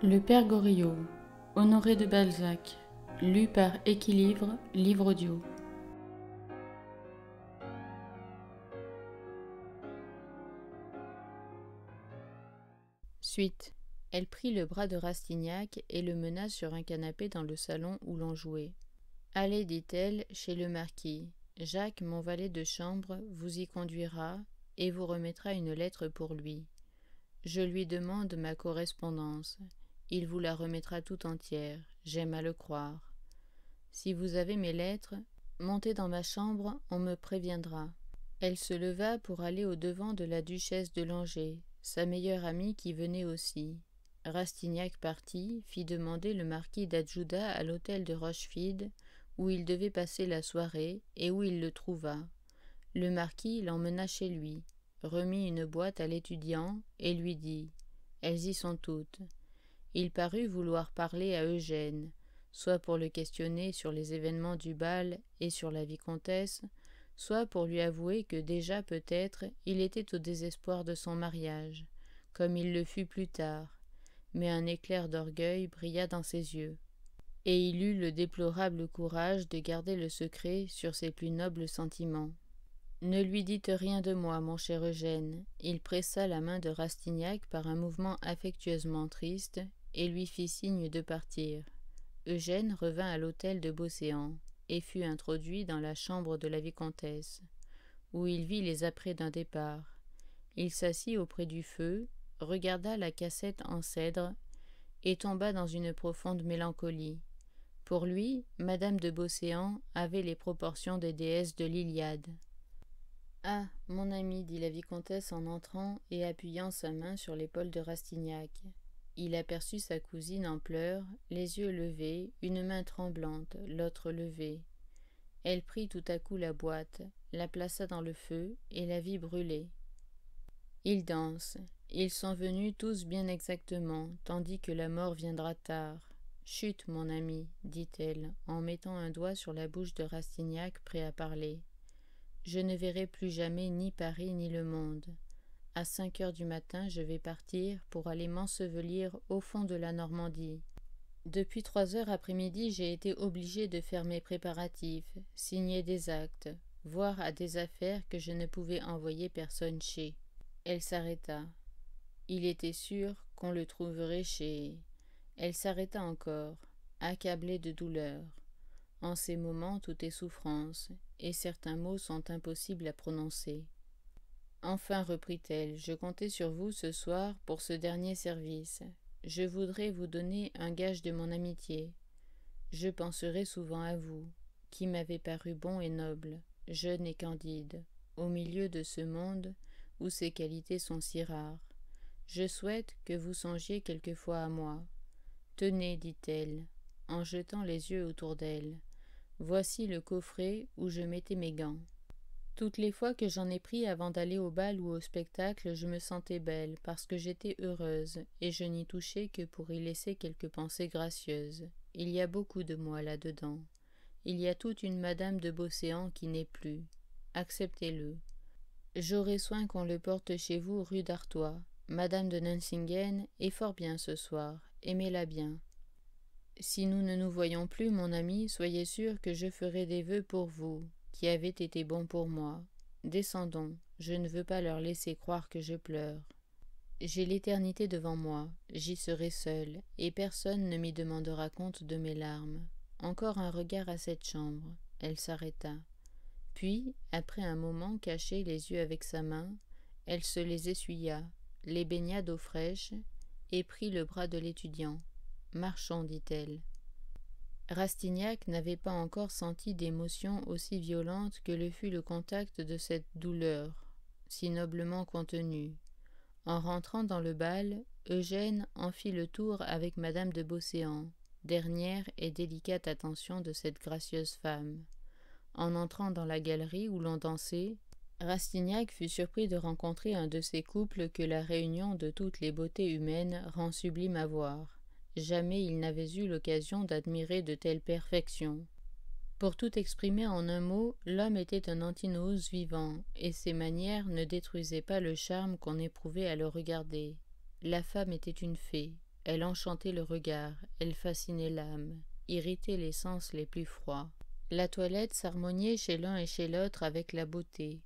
Le Père Goriot, Honoré de Balzac, lu par Équilivre, livre audio. Suite. Elle prit le bras de Rastignac et le mena sur un canapé dans le salon où l'on jouait. « Allez, dit-elle, chez le marquis. Jacques, mon valet de chambre, vous y conduira et vous remettra une lettre pour lui. Je lui demande ma correspondance. Il vous la remettra tout entière, j'aime à le croire. Si vous avez mes lettres, montez dans ma chambre, on me préviendra. » Elle se leva pour aller au-devant de la duchesse de Langeais, sa meilleure amie qui venait aussi. Rastignac partit, fit demander le marquis d'Adjuda à l'hôtel de Rochefide, où il devait passer la soirée et où il le trouva. Le marquis l'emmena chez lui, remit une boîte à l'étudiant et lui dit « Elles y sont toutes ». Il parut vouloir parler à Eugène, soit pour le questionner sur les événements du bal et sur la vicomtesse, soit pour lui avouer que déjà peut-être il était au désespoir de son mariage, comme il le fut plus tard, mais un éclair d'orgueil brilla dans ses yeux, et il eut le déplorable courage de garder le secret sur ses plus nobles sentiments. « Ne lui dites rien de moi, mon cher Eugène. » Il pressa la main de Rastignac par un mouvement affectueusement triste et lui fit signe de partir. Eugène revint à l'hôtel de Beauséant et fut introduit dans la chambre de la vicomtesse, où il vit les apprêts d'un départ. Il s'assit auprès du feu, regarda la cassette en cèdre et tomba dans une profonde mélancolie. Pour lui, Madame de Beauséant avait les proportions des déesses de l'Iliade. « Ah, mon ami, dit la vicomtesse en entrant et appuyant sa main sur l'épaule de Rastignac. Il aperçut sa cousine en pleurs, les yeux levés, une main tremblante, l'autre levée. Elle prit tout à coup la boîte, la plaça dans le feu et la vit brûler. Ils dansent. Ils sont venus tous bien exactement, tandis que la mort viendra tard. Chut, mon ami, dit-elle, en mettant un doigt sur la bouche de Rastignac prêt à parler. Je ne verrai plus jamais ni Paris ni le monde. À 5 heures du matin, je vais partir pour aller m'ensevelir au fond de la Normandie. Depuis 3 heures après-midi, j'ai été obligée de faire mes préparatifs, signer des actes, voir à des affaires que je ne pouvais envoyer personne chez. Elle s'arrêta. Il était sûr qu'on le trouverait chez... Elle s'arrêta encore, accablée de douleur. En ces moments, tout est souffrance, et certains mots sont impossibles à prononcer. Enfin, reprit-elle, je comptais sur vous ce soir pour ce dernier service. Je voudrais vous donner un gage de mon amitié. Je penserai souvent à vous, qui m'avez paru bon et noble, jeune et candide, au milieu de ce monde où ces qualités sont si rares. Je souhaite que vous songiez quelquefois à moi. Tenez, dit-elle, en jetant les yeux autour d'elle. Voici le coffret où je mettais mes gants. Toutes les fois que j'en ai pris avant d'aller au bal ou au spectacle, je me sentais belle, parce que j'étais heureuse, et je n'y touchais que pour y laisser quelques pensées gracieuses. Il y a beaucoup de moi là-dedans. Il y a toute une Madame de Beauséant qui n'est plus. Acceptez-le. J'aurai soin qu'on le porte chez vous rue d'Artois. Madame de Nucingen est fort bien ce soir. Aimez-la bien. Si nous ne nous voyons plus, mon ami, soyez sûr que je ferai des vœux pour vous, qui avez été bons pour moi. Descendons, je ne veux pas leur laisser croire que je pleure. J'ai l'éternité devant moi, j'y serai seule, et personne ne m'y demandera compte de mes larmes. Encore un regard à cette chambre. Elle s'arrêta. Puis, après un moment cachée les yeux avec sa main, elle se les essuya, les baigna d'eau fraîche, et prit le bras de l'étudiant. « Marchons, dit-elle. » Rastignac n'avait pas encore senti d'émotion aussi violente que le fut le contact de cette douleur, si noblement contenue. En rentrant dans le bal, Eugène en fit le tour avec Madame de Beauséant, dernière et délicate attention de cette gracieuse femme. En entrant dans la galerie où l'on dansait, Rastignac fut surpris de rencontrer un de ces couples que la réunion de toutes les beautés humaines rend sublime à voir. Jamais il n'avait eu l'occasion d'admirer de telles perfections. Pour tout exprimer en un mot, l'homme était un Antinous vivant, et ses manières ne détruisaient pas le charme qu'on éprouvait à le regarder. La femme était une fée, Elle enchantait le regard, elle fascinait l'âme, irritait les sens les plus froids. La toilette s'harmoniait chez l'un et chez l'autre avec la beauté.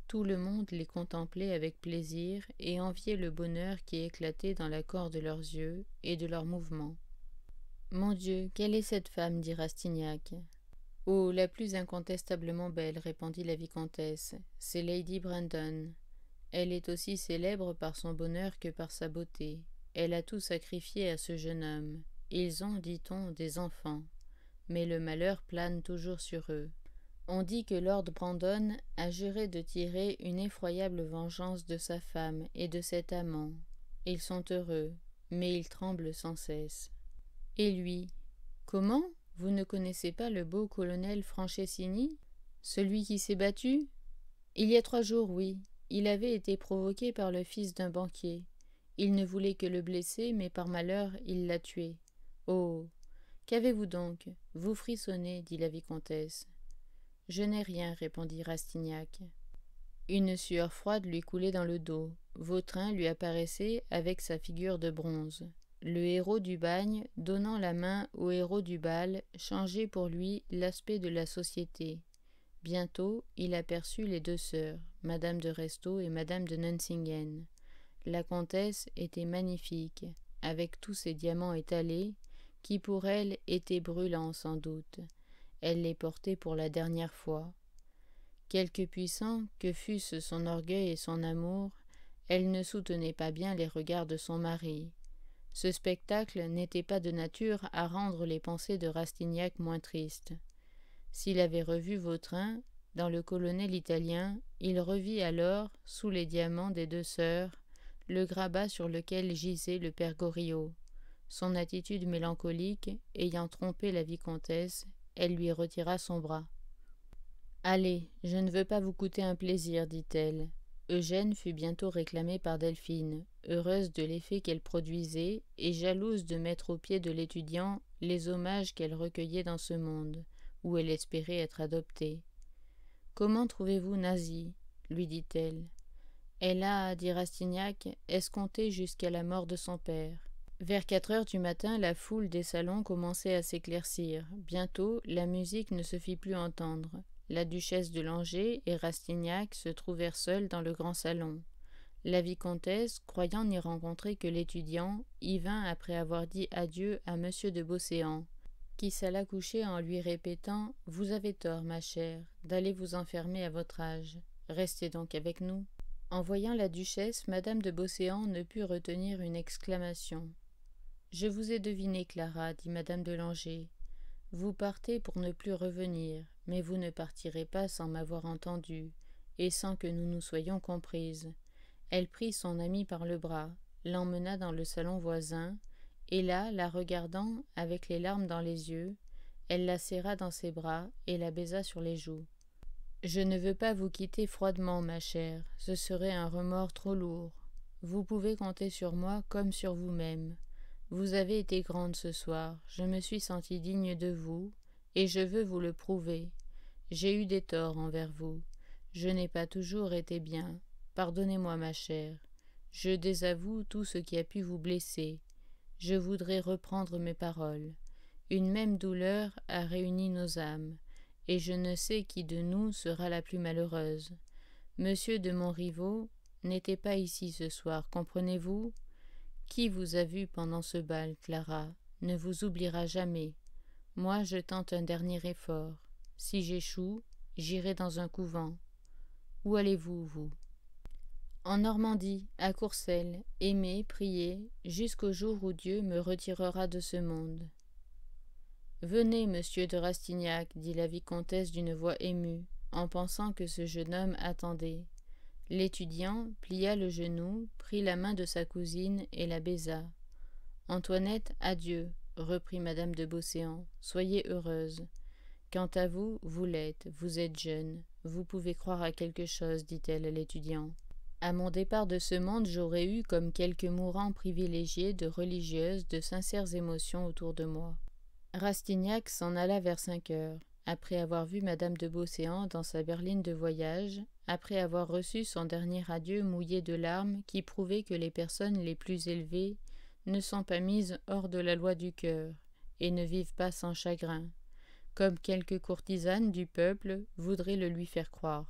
Tout le monde les contemplait avec plaisir et enviait le bonheur qui éclatait dans l'accord de leurs yeux et de leurs mouvements. « Mon Dieu, quelle est cette femme » dit Rastignac. « Oh, la plus incontestablement belle » répondit la vicomtesse, « c'est Lady Brandon. Elle est aussi célèbre par son bonheur que par sa beauté. Elle a tout sacrifié à ce jeune homme. Ils ont, dit-on, des enfants. Mais le malheur plane toujours sur eux. On dit que Lord Brandon a juré de tirer une effroyable vengeance de sa femme et de cet amant. Ils sont heureux, mais ils tremblent sans cesse. Et lui, comment ? Vous ne connaissez pas le beau colonel Franchessini, celui qui s'est battu ? Il y a 3 jours, oui. Il avait été provoqué par le fils d'un banquier. Il ne voulait que le blesser, mais par malheur, il l'a tué. Oh ! Qu'avez-vous donc ? Vous frissonnez, dit la vicomtesse. Je n'ai rien, répondit Rastignac. Une sueur froide lui coulait dans le dos. Vautrin lui apparaissait avec sa figure de bronze. Le héros du bagne, donnant la main au héros du bal, changeait pour lui l'aspect de la société. Bientôt, il aperçut les 2 sœurs, Madame de Restaud et Madame de Nuncingen. La comtesse était magnifique, avec tous ses diamants étalés, qui pour elle étaient brûlants sans doute. Elle les portait pour la dernière fois. Quelque puissants que fussent son orgueil et son amour, elle ne soutenait pas bien les regards de son mari. Ce spectacle n'était pas de nature à rendre les pensées de Rastignac moins tristes. S'il avait revu Vautrin, dans le colonel italien, il revit alors, sous les diamants des 2 sœurs, le grabat sur lequel gisait le père Goriot. Son attitude mélancolique ayant trompé la vicomtesse, elle lui retira son bras. « Allez, je ne veux pas vous coûter un plaisir, dit-elle. » Eugène fut bientôt réclamée par Delphine, heureuse de l'effet qu'elle produisait et jalouse de mettre aux pieds de l'étudiant les hommages qu'elle recueillait dans ce monde, où elle espérait être adoptée. « Comment trouvez-vous Nasie ?» lui dit-elle. Elle a, dit Rastignac, escompté jusqu'à la mort de son père. Vers 4 heures du matin, la foule des salons commençait à s'éclaircir. Bientôt, la musique ne se fit plus entendre. La duchesse de Langeais et Rastignac se trouvèrent seuls dans le grand salon. La vicomtesse, croyant n'y rencontrer que l'étudiant, y vint après avoir dit adieu à M. de Beauséant, qui s'alla coucher en lui répétant « Vous avez tort, ma chère, d'aller vous enfermer à votre âge. Restez donc avec nous. » En voyant la duchesse, Madame de Beauséant ne put retenir une exclamation. « Je vous ai deviné, Clara, dit Madame de Langeais. Vous partez pour ne plus revenir, mais vous ne partirez pas sans m'avoir entendu, et sans que nous nous soyons comprises. » Elle prit son amie par le bras, l'emmena dans le salon voisin, et là, la regardant, avec les larmes dans les yeux, elle la serra dans ses bras et la baisa sur les joues. « Je ne veux pas vous quitter froidement, ma chère, ce serait un remords trop lourd. Vous pouvez compter sur moi comme sur vous-même. Vous avez été grande ce soir, je me suis sentie digne de vous, et je veux vous le prouver. J'ai eu des torts envers vous. Je n'ai pas toujours été bien. Pardonnez-moi, ma chère. Je désavoue tout ce qui a pu vous blesser. Je voudrais reprendre mes paroles. Une même douleur a réuni nos âmes, et je ne sais qui de nous sera la plus malheureuse. Monsieur de Montriveau n'était pas ici ce soir, comprenez-vous ? Qui vous a vu pendant ce bal, Clara, ne vous oubliera jamais. Moi, je tente un dernier effort. Si j'échoue, j'irai dans un couvent. Où allez-vous, vous ? En Normandie, à Courcelles, aimer, prier, jusqu'au jour où Dieu me retirera de ce monde. Venez, monsieur de Rastignac, dit la vicomtesse d'une voix émue, en pensant que ce jeune homme attendait. L'étudiant plia le genou, prit la main de sa cousine et la baisa. Antoinette, adieu, reprit madame de Beauséant, soyez heureuse. Quant à vous, vous l'êtes, vous êtes jeune, vous pouvez croire à quelque chose, dit-elle à l'étudiant. À mon départ de ce monde, j'aurais eu, comme quelques mourants privilégiés, de religieuses, de sincères émotions autour de moi. Rastignac s'en alla vers 5 heures. Après avoir vu madame de Beauséant dans sa berline de voyage, après avoir reçu son dernier adieu mouillé de larmes qui prouvait que les personnes les plus élevées ne sont pas mises hors de la loi du cœur, et ne vivent pas sans chagrin, comme quelques courtisanes du peuple voudraient le lui faire croire.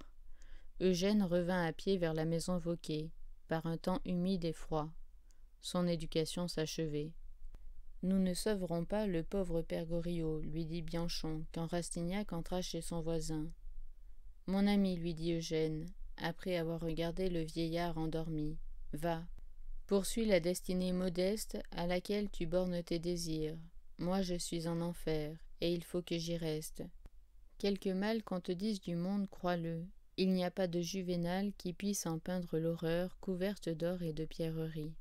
Eugène revint à pied vers la maison Vauquer, par un temps humide et froid. Son éducation s'achevait. « Nous ne sauverons pas le pauvre père Goriot, lui dit Bianchon, quand Rastignac entra chez son voisin. « Mon ami, lui dit Eugène, après avoir regardé le vieillard endormi, va, poursuis la destinée modeste à laquelle tu bornes tes désirs. Moi je suis en enfer, et il faut que j'y reste. Quelque mal qu'on te dise du monde, crois-le. Il n'y a pas de Juvénal qui puisse en peindre l'horreur couverte d'or et de pierreries.